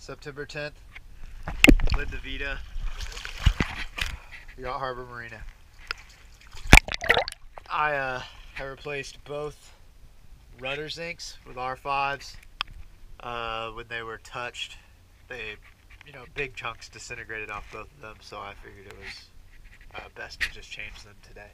September 10th. Linda Vita, Yacht Harbor Marina. I replaced both rudder zincs with R5s. When they were touched, they, big chunks disintegrated off both of them, so I figured it was best to just change them today.